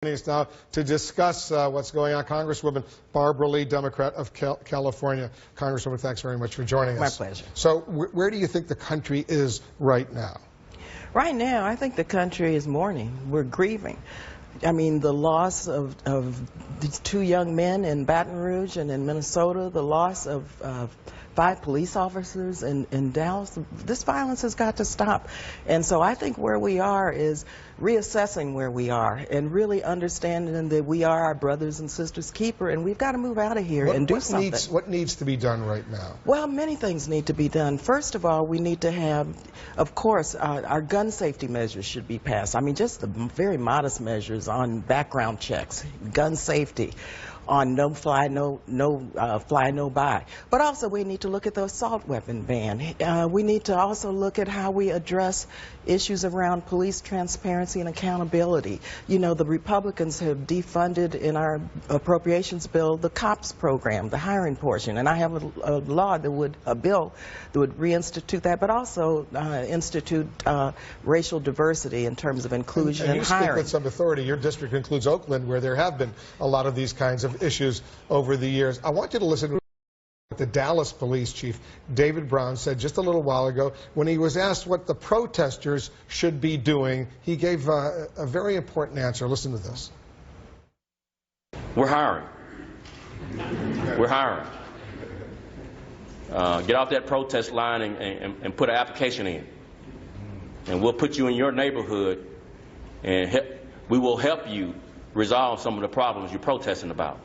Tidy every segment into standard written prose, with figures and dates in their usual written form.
Joining us now to discuss what's going on, Congresswoman Barbara Lee, Democrat of California. Congresswoman, thanks very much for joining us. My pleasure. So where do you think the country is right now? Right now, I think the country is mourning. We're grieving. I mean, the loss of these two young men in Baton Rouge and in Minnesota, the loss of 5 police officers in Dallas. This violence has got to stop. And so I think where we are is reassessing where we are and really understanding that we are our brothers and sisters' keeper, and we've got to move out of here and do something. What needs to be done right now? Well, many things need to be done. First of all, we need to have, of course, our gun safety measures should be passed. I mean, just the very modest measures on background checks, gun safety, on no fly, no buy. But also we need to look at the assault weapon ban. We need to also look at how we address issues around police transparency and accountability. You know, the Republicans have defunded in our appropriations bill the COPS program, the hiring portion, and I have a bill that would reinstitute that, but also institute racial diversity in terms of inclusion and hiring. You speak with some authority. Your district includes Oakland, where there have been a lot of these kinds of issues over the years. I want you to listen to what the Dallas police chief, David Brown, said just a little while ago when he was asked what the protesters should be doing. He gave a very important answer. Listen to this. We're hiring. We're hiring. Get off that protest line and put an application in. And we'll put you in your neighborhood and we will help you resolve some of the problems you're protesting about.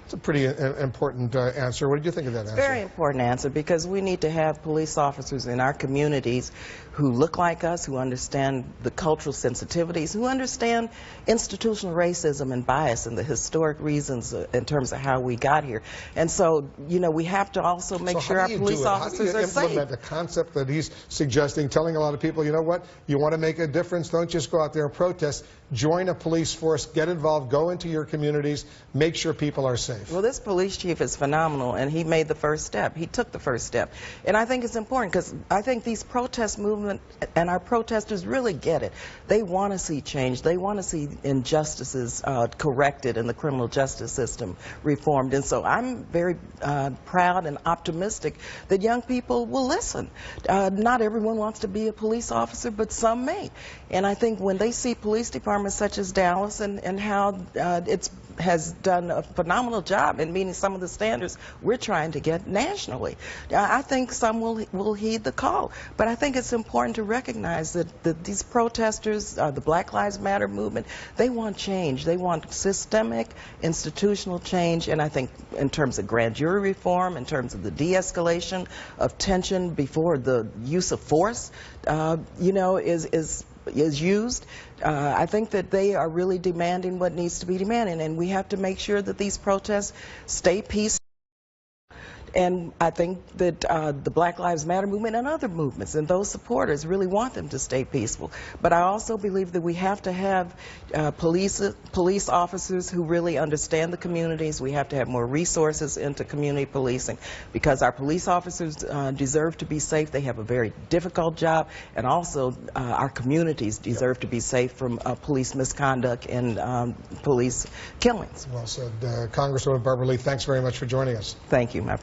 It's a pretty important answer. What did you think of that answer? Very important answer, because we need to have police officers in our communities who look like us, who understand the cultural sensitivities, who understand institutional racism and bias and the historic reasons in terms of how we got here. And so, you know, we have to also make sure our police officers are safe. How do you implement the concept that he's suggesting, telling a lot of people, you know what, you want to make a difference, don't just go out there and protest. Join a police force, get involved, go into your communities, make sure people are safe. Well, this police chief is phenomenal, and he made the first step. He took the first step. And I think it's important, because I think these protest movement and our protesters really get it. They want to see change. They want to see injustices corrected and the criminal justice system reformed. And so I'm very proud and optimistic that young people will listen. Not everyone wants to be a police officer, but some may. And I think when they see police departments such as Dallas and how it has done a phenomenal job in meeting some of the standards we're trying to get nationally, I think some will heed the call. But I think it's important to recognize that these protesters, the Black Lives Matter movement, they want change. They want systemic, institutional change. And I think in terms of grand jury reform, in terms of the de-escalation of tension before the use of force, you know, is used. I think that they are really demanding what needs to be demanded, and we have to make sure that these protests stay peaceful. And I think that the Black Lives Matter movement and other movements and those supporters really want them to stay peaceful. But I also believe that we have to have police officers who really understand the communities. We have to have more resources into community policing, because our police officers deserve to be safe. They have a very difficult job, and also our communities deserve to be safe from police misconduct and police killings. Well said. Congresswoman Barbara Lee, thanks very much for joining us. Thank you, my